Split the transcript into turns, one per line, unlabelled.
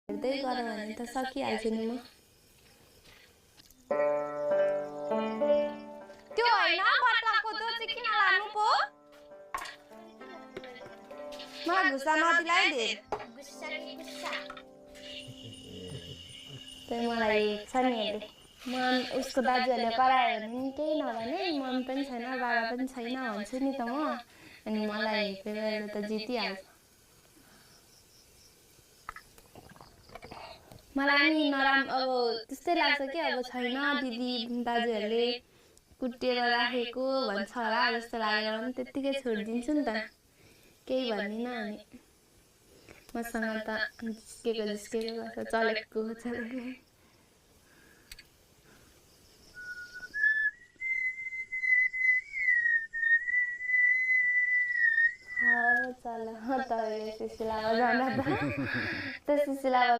हेर्दै गरौँ भने त सकिहाल्छु नि म। त्यो होइन बट्टाको त्यो चाहिँ किन लानु पो? मलाई गुस्सा नदिलाई धेर।
गुस्सा कि गुस्सा?
त्यही मलाई छ नि अहिले। उसको दाजुहरूले करायो भने नि केही नभने, मम्मी पनि छैन बाबा पनि छैन भन्छु नि त म। अनि मलाई हेपेर त जितिहाल्छ। मलाई नि अब त्यस्तै लाग्छ कि अब छैन दिदी दाजुहरूले कुटेर राखेको भन्छ होला जस्तो लागेर पनि त्यत्तिकै छोडिदिन्छु नि त। केही भन्दिनँ अनि मसँग त जिस्केको गर्छ चलेको। चल तपाईँले सुशीलामा जाँदा त त्यो सुशीलामा